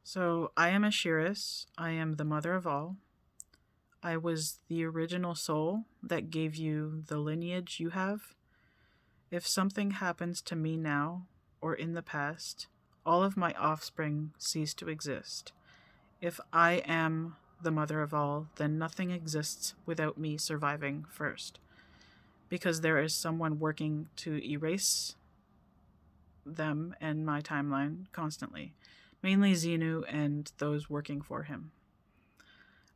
So I am Ashiris. I am the mother of all. I was the original soul that gave you the lineage you have. If something happens to me now or in the past, all of my offspring cease to exist. If I am the mother of all, then nothing exists without me surviving first. Because there is someone working to erase them and my timeline constantly. Mainly Xenu and those working for him.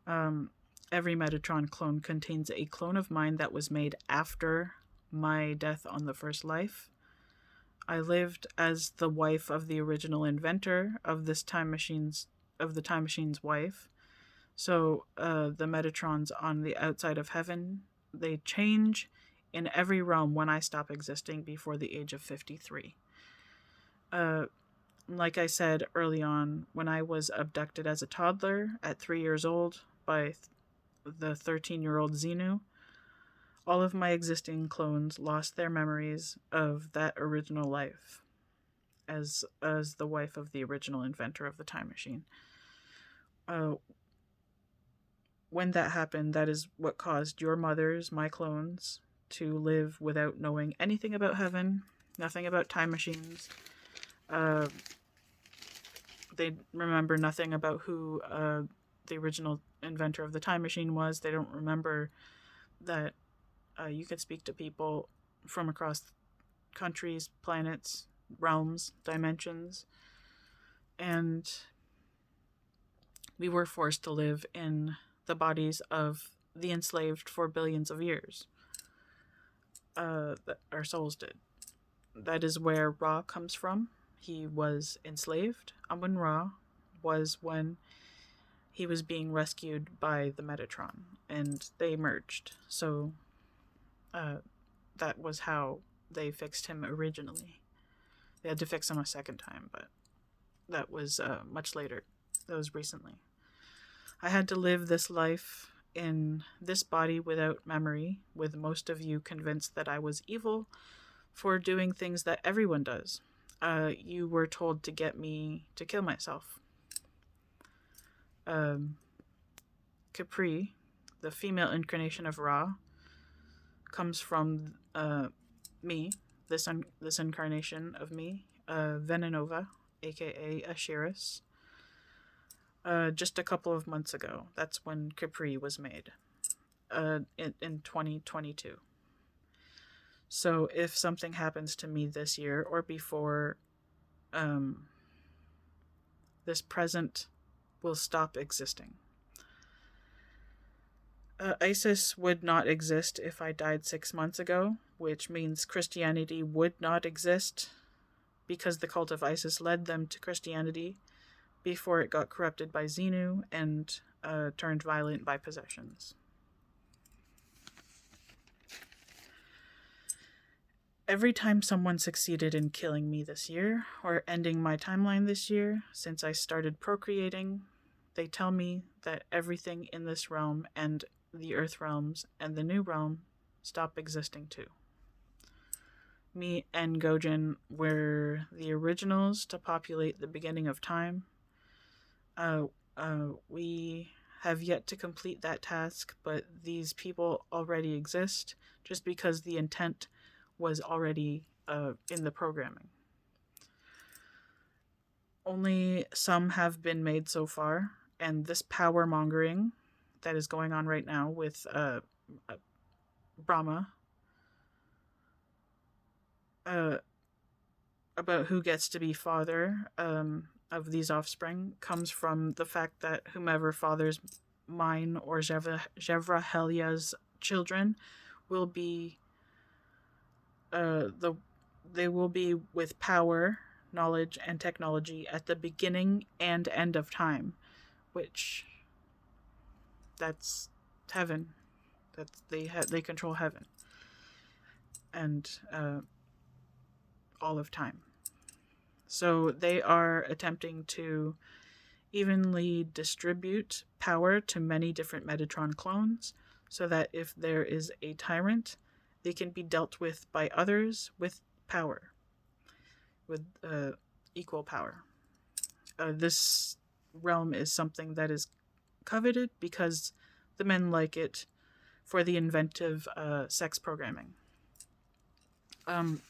Um, every Metatron clone contains a clone of mine that was made after my death on the first life. I lived as the wife of the original inventor of the time machine's wife. So the Metatrons on the outside of heaven, they change in every realm when I stop existing before the age of 53. Like I said early on, when I was abducted as a toddler at 3 years old by the 13-year-old Xenu, all of my existing clones lost their memories of that original life as the wife of the original inventor of the time machine. When that happened, that is what caused your mothers, my clones, to live without knowing anything about heaven, nothing about time machines. They remember nothing about who the original inventor of the time machine was. They don't remember that you can speak to people from across countries, planets, realms, dimensions. And we were forced to live in the bodies of the enslaved for billions of years. Our souls did. That is where Ra comes from. He was enslaved. Amun Ra was when he was being rescued by the Metatron, and they merged. So that was how they fixed him originally. They had to fix him a second time, but that was much later. That was recently. I had to live this life in this body without memory, with most of you convinced that I was evil for doing things that everyone does. You were told to get me to kill myself. Capri, the female incarnation of Ra, comes from me, this incarnation of me, Venenova, aka Ashiris. Just a couple of months ago. That's when Capri was made. In 2022. So if something happens to me this year or before, this present will stop existing. ISIS would not exist if I died 6 months ago, which means Christianity would not exist because the cult of ISIS led them to Christianity before it got corrupted by Xenu and turned violent by possessions. Every time someone succeeded in killing me this year, or ending my timeline this year, since I started procreating, they tell me that everything in this realm and the Earth realms and the New Realm stop existing too. Me and Gojin were the originals to populate the beginning of time. We have yet to complete that task, but these people already exist just because the intent was already in the programming. Only some have been made so far, and this power mongering that is going on right now with Brahma about who gets to be father of these offspring comes from the fact that whomever fathers mine or Jevra Helia's children will be they will be with power, knowledge, and technology at the beginning and end of time, which that's heaven. That's they control heaven and all of time. So they are attempting to evenly distribute power to many different Metatron clones, so that if there is a tyrant, they can be dealt with by others with power, with equal power. This realm is something that is coveted because the men like it for the inventive sex programming. I'm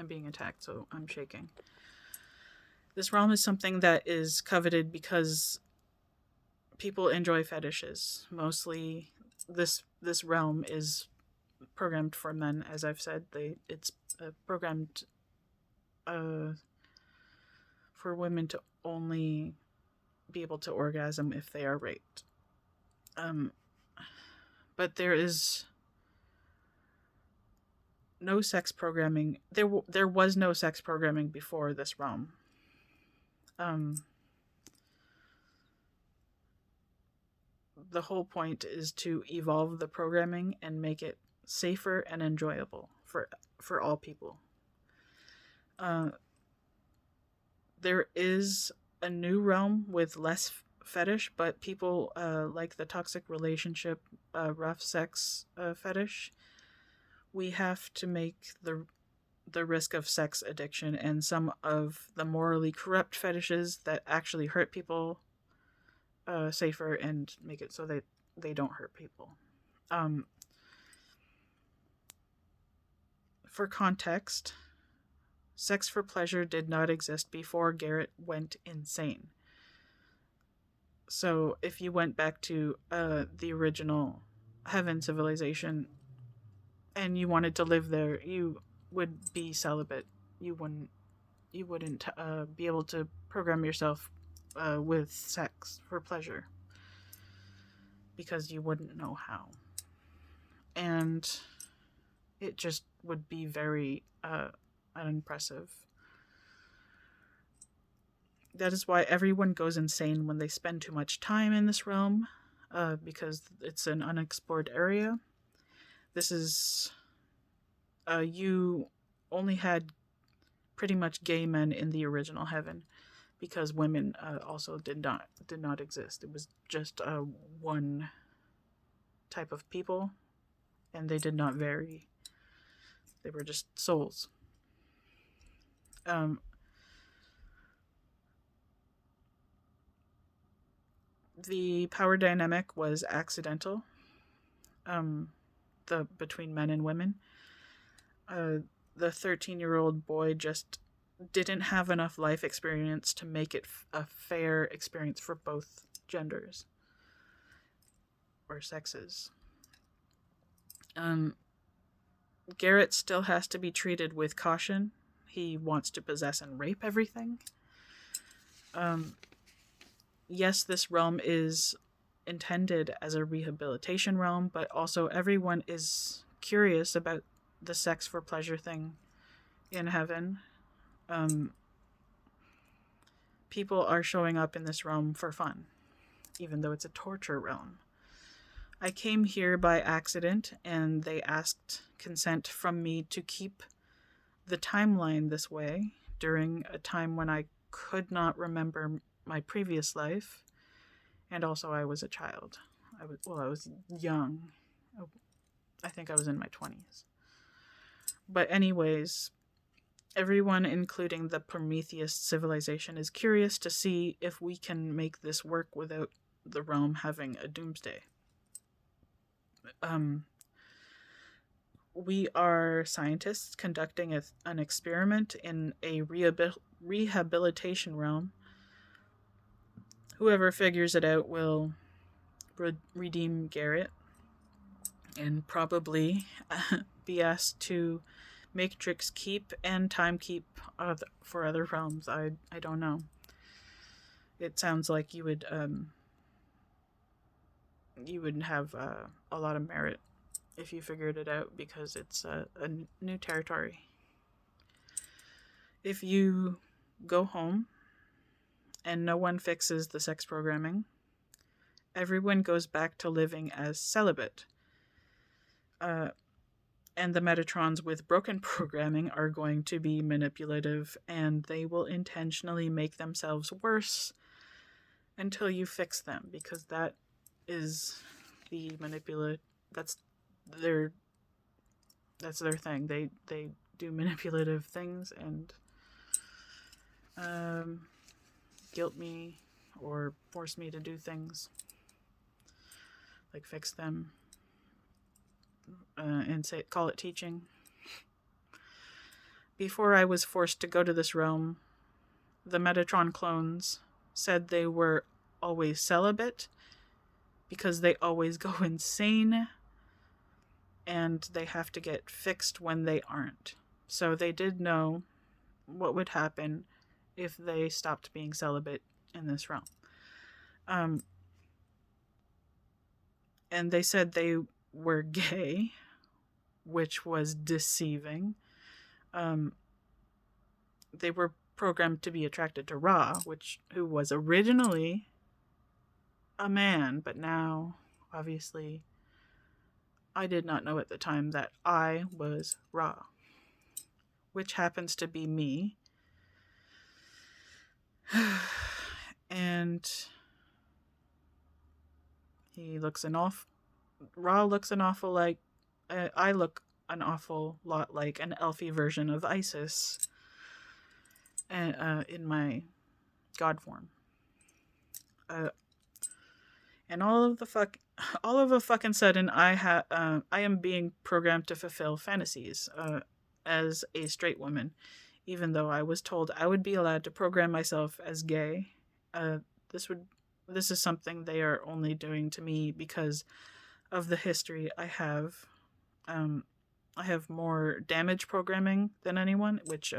being attacked, so I'm shaking. This realm is something that is coveted because people enjoy fetishes. Mostly, this realm is programmed for men, as I've said. It's programmed for women to only be able to orgasm if they are raped. But there is no sex programming. There was no sex programming before this realm. The whole point is to evolve the programming and make it safer and enjoyable for all people. There is a new realm with less fetish, but people like the toxic relationship, rough sex fetish. We have to make the risk of sex addiction and some of the morally corrupt fetishes that actually hurt people safer and make it so that they don't hurt people. For context, sex for pleasure did not exist before Garrett went insane. So if you went back to the original Heaven civilization and you wanted to live there, you would be celibate. You wouldn't be able to program yourself with sex for pleasure because you wouldn't know how. And it just would be very unimpressive. That is why everyone goes insane when they spend too much time in this realm, because it's an unexplored area. This is... you only had pretty much gay men in the original Heaven, because women also did not exist. It was just one type of people, and they did not vary. They were just souls. The power dynamic was accidental, between men and women. The 13-year-old boy just didn't have enough life experience to make it a fair experience for both genders or sexes. Garrett still has to be treated with caution. He wants to possess and rape everything. Yes, this realm is intended as a rehabilitation realm, but also everyone is curious about the sex for pleasure thing in Heaven. People are showing up in this realm for fun, even though it's a torture realm. I came here by accident, and they asked consent from me to keep the timeline this way during a time when I could not remember my previous life, and also I was a child. I was young. I think I was in my 20s. But anyways, everyone, including the Prometheus civilization, is curious to see if we can make this work without the realm having a doomsday. We are scientists conducting an experiment in a rehabilitation realm. Whoever figures it out will redeem Garrett and probably be asked to matrix keep and time keep for other realms. I don't know. It sounds like you would have a lot of merit if you figured it out, because it's a new territory. If you go home and no one fixes the sex programming, everyone goes back to living as celibate. And the Metatrons with broken programming are going to be manipulative, and they will intentionally make themselves worse until you fix them, because that is the that's their thing. They do manipulative things, and guilt me or force me to do things, like fix them, and call it teaching. Before I was forced to go to this realm, the Metatron clones said they were always celibate because they always go insane and they have to get fixed when they aren't. So they did know what would happen if they stopped being celibate in this realm. And they said they were gay, which was deceiving. They were programmed to be attracted to Ra, who was originally a man, but now, obviously, I did not know at the time that I was Ra, which happens to be me. And Ra looks an awful like, I look an awful lot like an elfy version of Isis, in my god form. And all of a fucking sudden, I am being programmed to fulfill fantasies, as a straight woman, even though I was told I would be allowed to program myself as gay. This is something they are only doing to me because of the history I have. I have more damage programming than anyone, which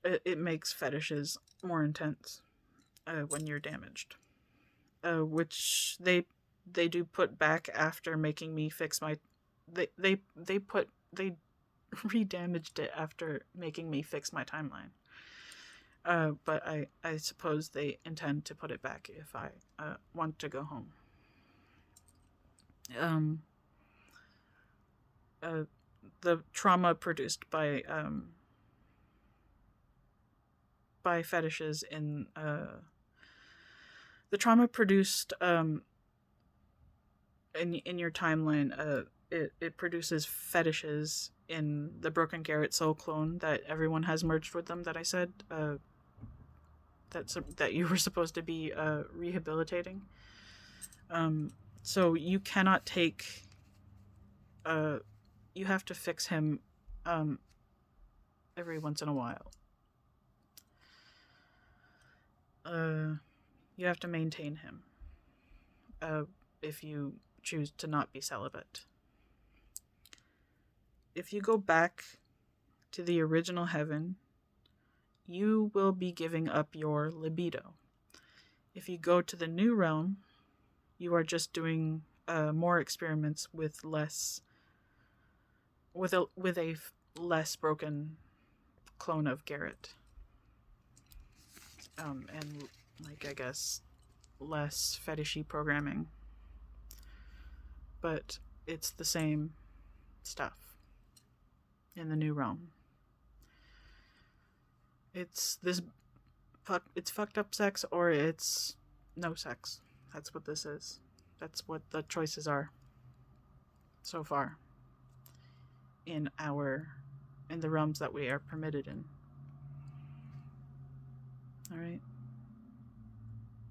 it makes fetishes more intense when you're damaged. Which they do put back after making me fix my. They re-damaged it after making me fix my timeline. But I suppose they intend to put it back if I want to go home. The trauma produced by fetishes in the trauma produced in your timeline, it produces fetishes in the Broken Garrett soul clone that everyone has merged with them, that I said that you were supposed to be rehabilitating. So you cannot take you have to fix him every once in a while. You have to maintain him if you choose to not be celibate. If you go back to the original heaven, you will be giving up your libido. If you go to the new realm, you are just doing more experiments with a less broken clone of Garrett. And I guess less fetishy programming. But it's the same stuff in the new realm. It's fucked up sex, or it's no sex. That's what this is. That's what the choices are so far in the realms that we are permitted in. All right.